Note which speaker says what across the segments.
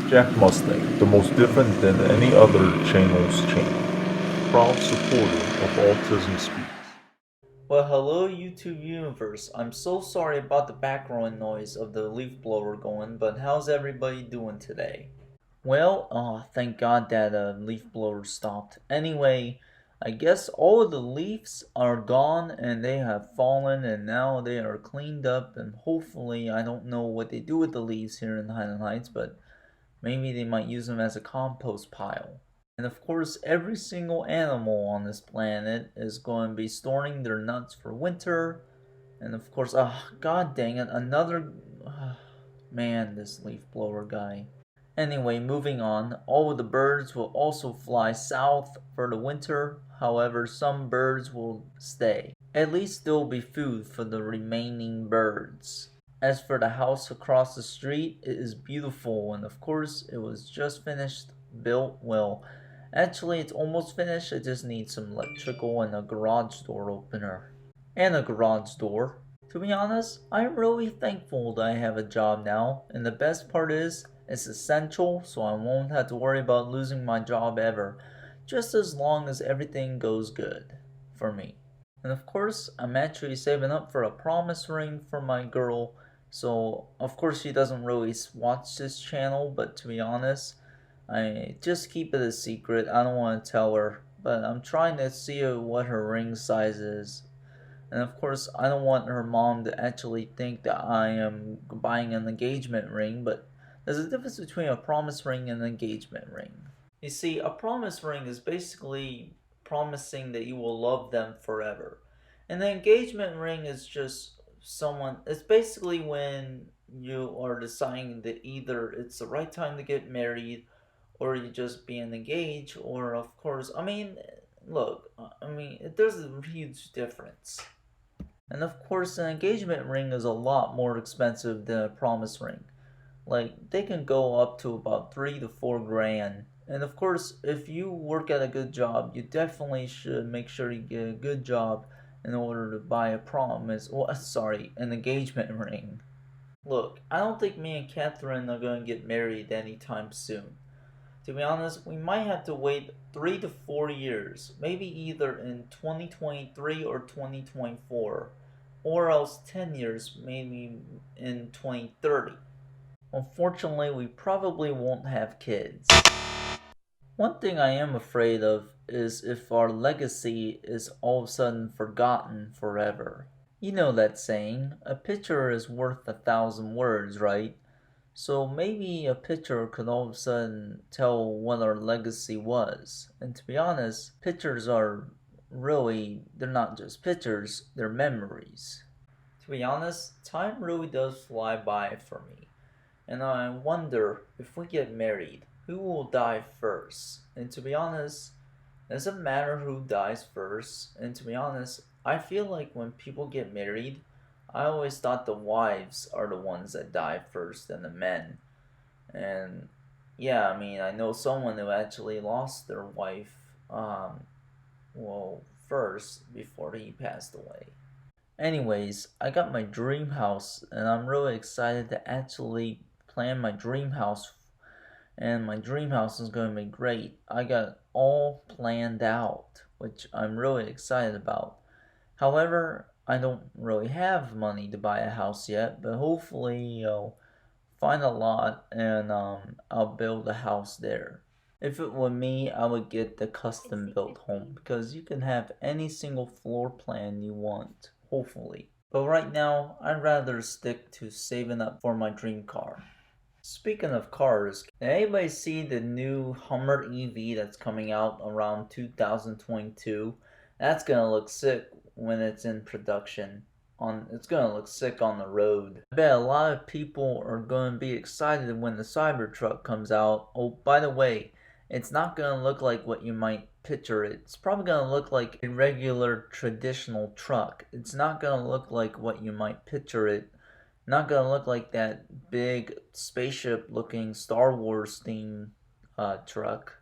Speaker 1: Jack Mustang, the most different than any other channel's channel. Proud supporter of Autism Speaks.
Speaker 2: Well, hello YouTube universe. I'm so sorry about the background noise of the leaf blower going, but how's everybody doing today? Well, thank God that leaf blower stopped. Anyway, I guess all of the leaves are gone and they have fallen and now they are cleaned up and hopefully I don't know what they do with the leaves here in Highland Heights, but maybe they might use them as a compost pile. And of course, every single animal on this planet is going to be storing their nuts for winter. And of course, god dang it, another. Man, this leaf blower guy. Anyway, moving on, all of the birds will also fly south for the winter. However, some birds will stay. At least there will be food for the remaining birds. As for the house across the street, it is beautiful and of course it was just finished built. Well, actually it's almost finished. It just needs some electrical and a garage door opener. And a garage door. To be honest, I'm really thankful that I have a job now, and the best part is, it's essential, so I won't have to worry about losing my job ever, just as long as everything goes good for me. And of course, I'm actually saving up for a promise ring for my girl, so of course she doesn't really watch this channel, but to be honest, I just keep it a secret. I don't want to tell her, but I'm trying to see what her ring size is. And of course, I don't want her mom to actually think that I am buying an engagement ring, but there's a difference between a promise ring and an engagement ring. You see, a promise ring is basically promising that you will love them forever. And the engagement ring is just it's basically when you are deciding that either it's the right time to get married or you just being engaged, or of course, look, there's a huge difference. And of course, an engagement ring is a lot more expensive than a promise ring. Like, they can go up to about 3 to 4 grand. And of course, if you work at a good job, you definitely should make sure you get a good job in order to buy a an engagement ring. Look, I don't think me and Catherine are going to get married anytime soon. To be honest, we might have to wait 3 to 4 years, maybe either in 2023 or 2024, or else 10 years, maybe in 2030. Unfortunately, we probably won't have kids. One thing I am afraid of is if our legacy is all of a sudden forgotten forever. You know that saying, a picture is worth 1,000 words, right? So maybe a picture could all of a sudden tell what our legacy was. And to be honest, pictures they're not just pictures, they're memories. To be honest, time really does fly by for me. And I wonder, if we get married, who will die first? And to be honest, it doesn't matter who dies first. And to be honest, I feel like when people get married, I always thought the wives are the ones that die first than the men. And yeah, I know someone who actually lost their wife, first before he passed away. Anyways, I got my dream house, and I'm really excited to actually plan my dream house. And my dream house is going to be great. I got it all planned out, which I'm really excited about. However, I don't really have money to buy a house yet, but hopefully I'll find a lot and I'll build a house there. If it were me, I would get the custom built home because you can have any single floor plan you want, hopefully. But right now, I'd rather stick to saving up for my dream car. Speaking of cars, can anybody see the new Hummer EV that's coming out around 2022? That's gonna look sick when it's in production. It's gonna look sick on the road. I bet a lot of people are gonna be excited when the Cybertruck comes out. Oh, by the way, it's not gonna look like what you might picture it. It's probably gonna look like a regular traditional truck. It's not gonna look like what you might picture it. Not gonna look like that big spaceship looking Star Wars themed truck.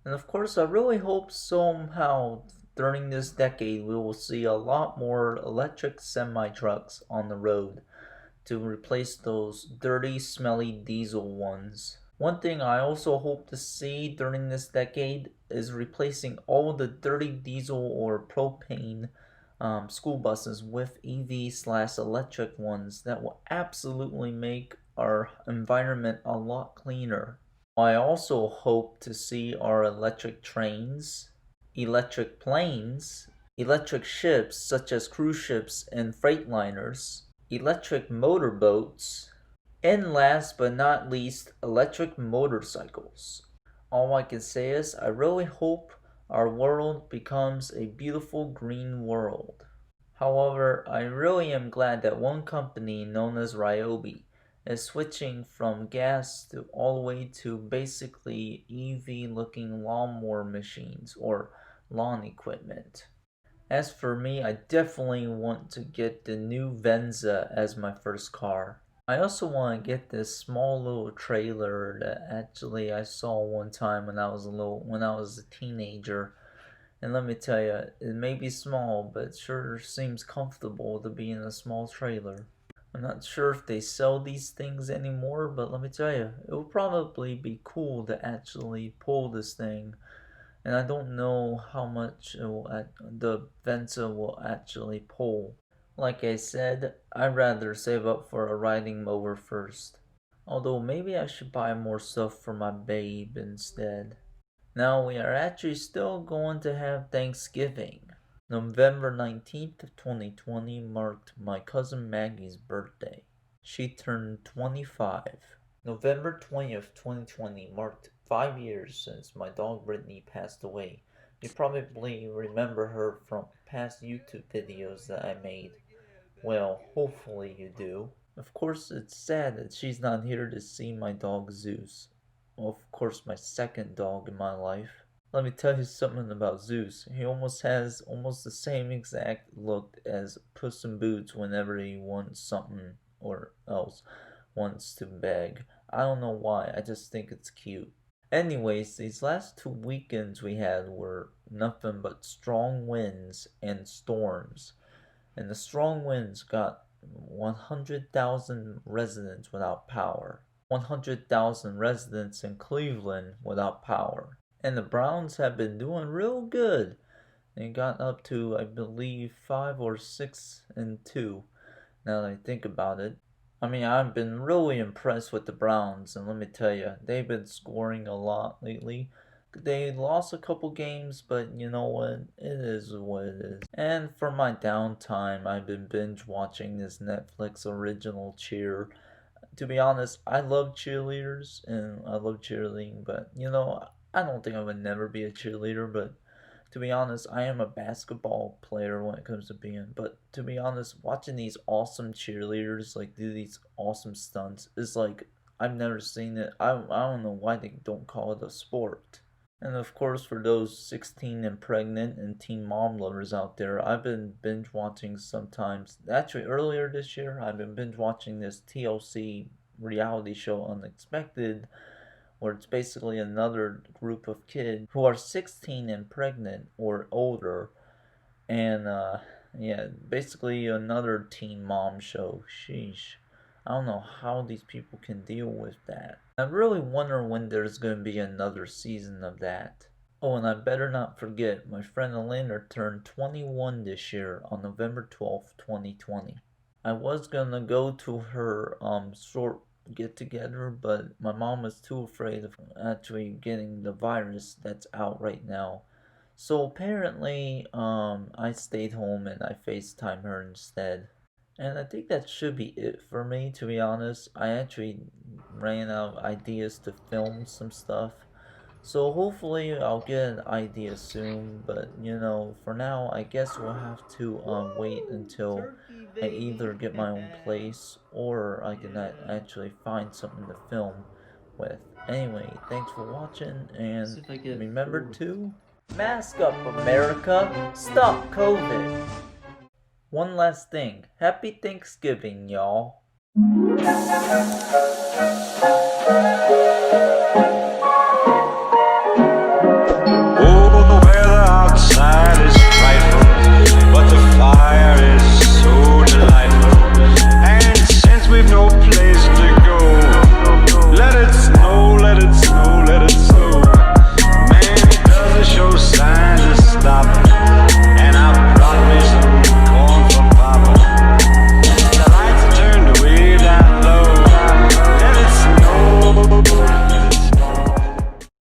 Speaker 2: And of course, I really hope somehow during this decade we will see a lot more electric semi trucks on the road. to replace those dirty, smelly diesel ones. One thing I also hope to see during this decade is replacing all the dirty diesel or propane school buses with EV/electric ones that will absolutely make our environment a lot cleaner. I also hope to see our electric trains, electric planes, electric ships such as cruise ships and freightliners, electric motorboats, and last but not least, electric motorcycles. All I can say is I really hope our world becomes a beautiful green world. However, I really am glad that one company known as Ryobi is switching from gas to all the way to basically EV looking lawnmower machines or lawn equipment. As for me, I definitely want to get the new Venza as my first car. I also want to get this small little trailer that actually I saw one time when I was a teenager. And let me tell you, it may be small, but it sure seems comfortable to be in a small trailer. I'm not sure if they sell these things anymore, but let me tell you, it will probably be cool to actually pull this thing. And I don't know how much the Venza will actually pull. Like I said, I'd rather save up for a riding mower first. Although maybe I should buy more stuff for my babe instead. Now we are actually still going to have Thanksgiving. November 19th of 2020 marked my cousin Maggie's birthday. She turned 25. November 20th, 2020 marked 5 years since my dog Brittany passed away. You probably remember her from past YouTube videos that I made. Well, hopefully you do. Of course, it's sad that she's not here to see my dog Zeus. Well, of course, my second dog in my life. Let me tell you something about Zeus. He has almost the same exact look as Puss in Boots whenever he wants something or else wants to beg. I don't know why, I just think it's cute. Anyways, these last 2 weekends we had were nothing but strong winds and storms. And the strong winds got 100,000 residents without power. 100,000 residents in Cleveland without power. And the Browns have been doing real good. They got up to, I believe, 5 or 6-2. Now that I think about it. I mean, I've been really impressed with the Browns, and let me tell you, they've been scoring a lot lately. They lost a couple games, but you know what? It is what it is. And for my downtime, I've been binge watching this Netflix original Cheer. To be honest, I love cheerleaders and I love cheerleading, but you know, I don't think I would never be a cheerleader, but to be honest, I am a basketball player when it comes to being, but to be honest, watching these awesome cheerleaders like do these awesome stunts is like, I've never seen it. I don't know why they don't call it a sport. And of course, for those 16 and pregnant and teen mom lovers out there, I've been binge watching sometimes. Actually, earlier this year, I've been binge watching this TLC reality show Unexpected, where it's basically another group of kids who are 16 and pregnant or older. And yeah, basically another teen mom show. Sheesh. I don't know how these people can deal with that. I really wonder when there's going to be another season of that. Oh, and I better not forget, my friend Elena turned 21 this year on November 12th, 2020. I was going to go to her short get together, but my mom was too afraid of actually getting the virus that's out right now. So apparently, I stayed home and I FaceTime her instead. And I think that should be it for me, to be honest. I actually ran out of ideas to film some stuff. So hopefully I'll get an idea soon, but you know, for now, I guess we'll have to wait until I either get my own place or I can actually find something to film with. Anyway, thanks for watching, and remember to mask up, America! Stop COVID! One last thing. Happy Thanksgiving, y'all.